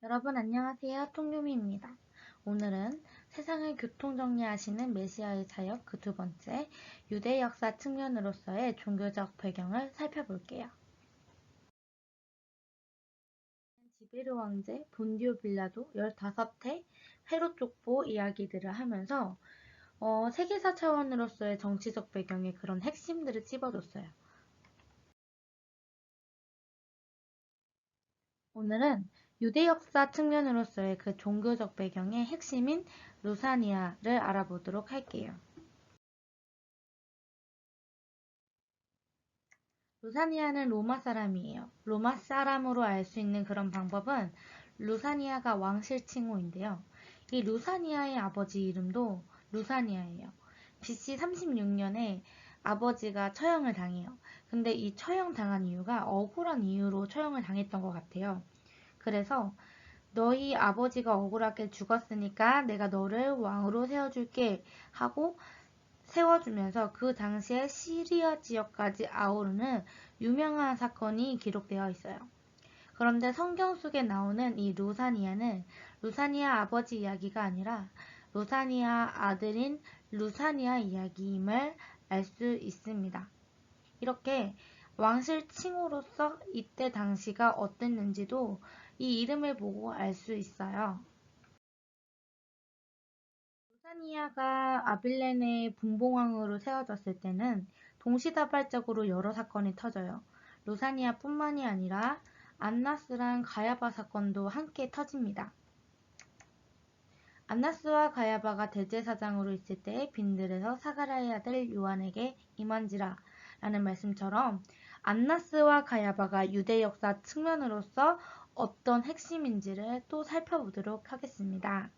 여러분 안녕하세요. 통유미입니다. 오늘은 세상을 교통정리하시는 메시아의 사역 그 두 번째, 유대 역사 측면으로서의 종교적 배경을 살펴볼게요. 지베르 왕제, 본디오 빌라도 15회 회로 족보 이야기들을 하면서 세계사 차원으로서의 정치적 배경의 그런 핵심들을 찝어줬어요. 오늘은 유대 역사 측면으로서의 그 종교적 배경의 핵심인 루사니아를 알아보도록 할게요. 루사니아는 로마 사람이에요. 로마 사람으로 알 수 있는 그런 방법은 루사니아가 왕실 칭호인데요. 이 루사니아의 아버지 이름도 루사니아예요. BC 36년에 아버지가 처형을 당해요. 근데 이 처형 당한 이유가 억울한 이유로 처형을 당했던 것 같아요. 그래서 너희 아버지가 억울하게 죽었으니까 내가 너를 왕으로 세워줄게 하고 세워주면서 그 당시에 시리아 지역까지 아우르는 유명한 사건이 기록되어 있어요. 그런데 성경 속에 나오는 이 루사니아는 루사니아 아버지 이야기가 아니라 루사니아 아들인 루사니아 이야기임을 알 수 있습니다. 이렇게 왕실 칭호로서 이때 당시가 어땠는지도 이 이름을 보고 알 수 있어요. 루사니아가 아빌레네의 분봉왕으로 세워졌을 때는 동시다발적으로 여러 사건이 터져요. 루사니아뿐만이 아니라 안나스랑 가야바 사건도 함께 터집니다. 안나스와 가야바가 대제사장으로 있을 때 빈들에서 사가랴의 아들 요한에게 임한지라 라는 말씀처럼 안나스와 가야바가 유대 역사 측면으로서 어떤 핵심인지를 또 살펴보도록 하겠습니다.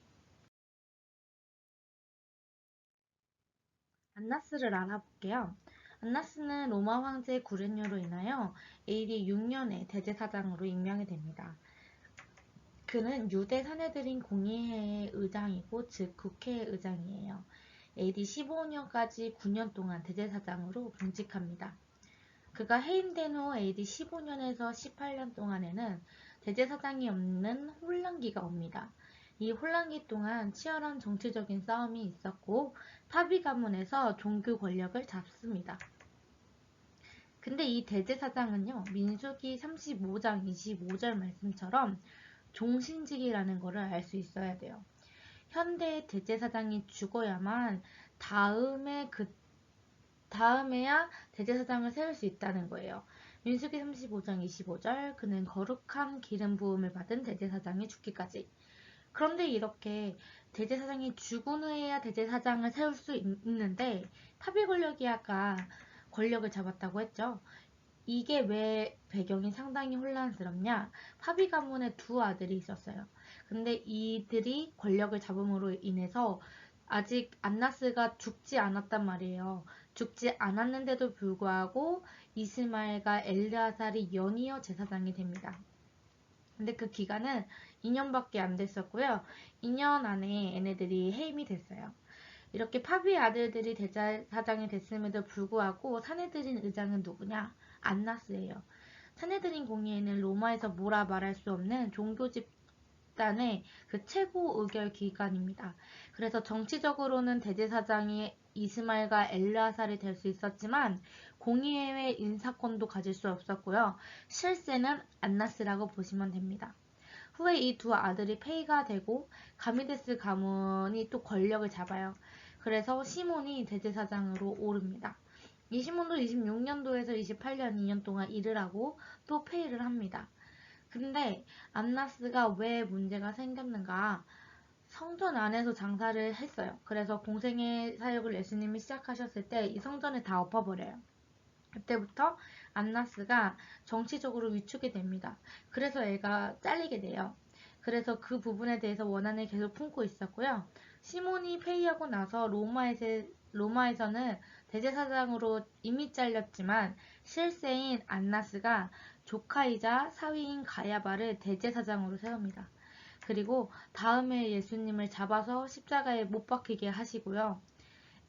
안나스를 알아볼게요. 안나스는 로마 황제 구레뇨로 인하여 AD 6년에 대제사장으로 임명이 됩니다. 그는 유대 사내들인 공의회의 의장이고 즉 국회의 의장이에요. AD 15년까지 9년 동안 대제사장으로 분직합니다. 그가 해임된 후 AD 15년에서 18년 동안에는 대제사장이 없는 혼란기가 옵니다. 이 혼란기 동안 치열한 정치적인 싸움이 있었고 파비 가문에서 종교 권력을 잡습니다. 근데 이 대제사장은요, 민수기 35장 25절 말씀처럼 종신직이라는 것을 알 수 있어야 돼요. 현대의 대제사장이 죽어야만 다음에야 대제사장을 세울 수 있다는 거예요. 민수기 35장 25절 그는 거룩한 기름 부음을 받은 대제사장이 죽기까지. 그런데 이렇게 대제사장이 죽은 후에야 대제사장을 세울 수 있는데 파비 권력이 아까 권력을 잡았다고 했죠. 이게 왜 배경이 상당히 혼란스럽냐? 파비 가문에 두 아들이 있었어요. 근데 이들이 권력을 잡음으로 인해서 아직 안나스가 죽지 않았단 말이에요. 죽지 않았는데도 불구하고 이스마엘과 엘르아살이 연이어 제사장이 됩니다. 근데 그 기간은 2년밖에 안 됐었고요. 2년 안에 얘네들이 해임이 됐어요. 이렇게 파비의 아들들이 대제사장이 됐음에도 불구하고 사내들인 의장은 누구냐? 안나스예요. 사내들인 공의회는 로마에서 뭐라 말할 수 없는 종교 집단의 그 최고 의결 기관입니다. 그래서 정치적으로는 대제사장이 이스마엘과 엘르아살이 될 수 있었지만 공의회의 인사권도 가질 수 없었고요. 실세는 안나스라고 보시면 됩니다. 후에 이 두 아들이 폐위가 되고 가미데스 가문이 또 권력을 잡아요. 그래서 시몬이 대제사장으로 오릅니다. 이 시몬도 26년도에서 28년 2년 동안 일을 하고 또 폐위를 합니다. 근데 안나스가 왜 문제가 생겼는가? 성전 안에서 장사를 했어요. 그래서 공생의 사역을 예수님이 시작하셨을 때 이 성전을 다 엎어버려요. 그때부터 안나스가 정치적으로 위축이 됩니다. 그래서 애가 잘리게 돼요. 그래서 그 부분에 대해서 원한을 계속 품고 있었고요. 시몬이 폐위하고 나서 로마에서는 대제사장으로 이미 잘렸지만 실세인 안나스가 조카이자 사위인 가야바를 대제사장으로 세웁니다. 그리고 다음에 예수님을 잡아서 십자가에 못 박히게 하시고요.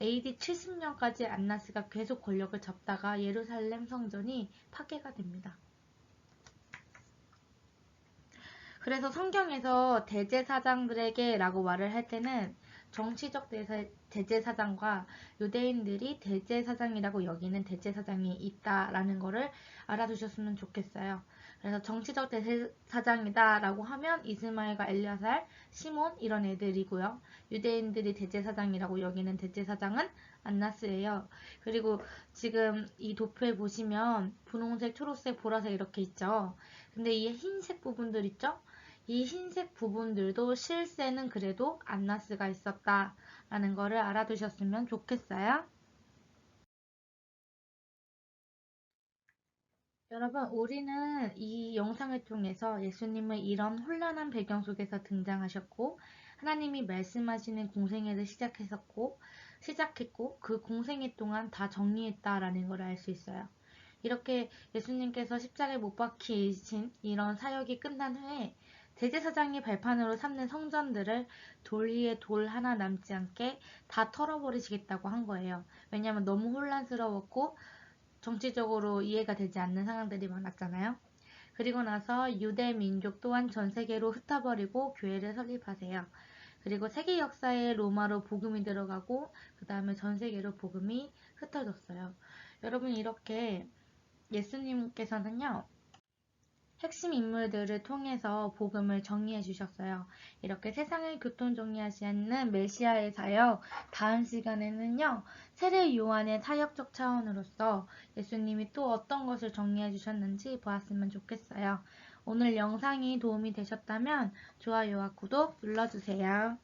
AD 70년까지 안나스가 계속 권력을 잡다가 예루살렘 성전이 파괴가 됩니다. 그래서 성경에서 대제사장들에게 라고 말을 할 때는 정치적 대제사장과 유대인들이 대제사장이라고 여기는 대제사장이 있다라는 거를 알아두셨으면 좋겠어요. 그래서 정치적 대제사장이다 라고 하면 이스마엘과 엘리야살, 시몬 이런 애들이고요. 유대인들이 대제사장이라고 여기는 대제사장은 안나스예요. 그리고 지금 이 도표에 보시면 분홍색, 초록색, 보라색 이렇게 있죠. 근데 이 흰색 부분들 있죠? 이 흰색 부분들도 실세는 그래도 안나스가 있었다라는 거를 알아두셨으면 좋겠어요. 여러분, 우리는 이 영상을 통해서 예수님은 이런 혼란한 배경 속에서 등장하셨고, 하나님이 말씀하시는 공생애를 시작했고, 그 공생애 동안 다 정리했다라는 걸 알 수 있어요. 이렇게 예수님께서 십자가에 못 박히신 이런 사역이 끝난 후에 대제사장이 발판으로 삼는 성전들을 돌 위에 돌 하나 남지 않게 다 털어버리시겠다고 한 거예요. 왜냐하면 너무 혼란스러웠고 정치적으로 이해가 되지 않는 상황들이 많았잖아요. 그리고 나서 유대 민족 또한 전 세계로 흩어버리고 교회를 설립하세요. 그리고 세계 역사에 로마로 복음이 들어가고 그 다음에 전 세계로 복음이 흩어졌어요. 여러분 이렇게 예수님께서는요. 핵심 인물들을 통해서 복음을 정리해 주셨어요. 이렇게 세상을 교통정리하시는 메시아의 사역, 다음 시간에는요. 세례 요한의 사역적 차원으로서 예수님이 또 어떤 것을 정리해 주셨는지 보았으면 좋겠어요. 오늘 영상이 도움이 되셨다면 좋아요와 구독 눌러주세요.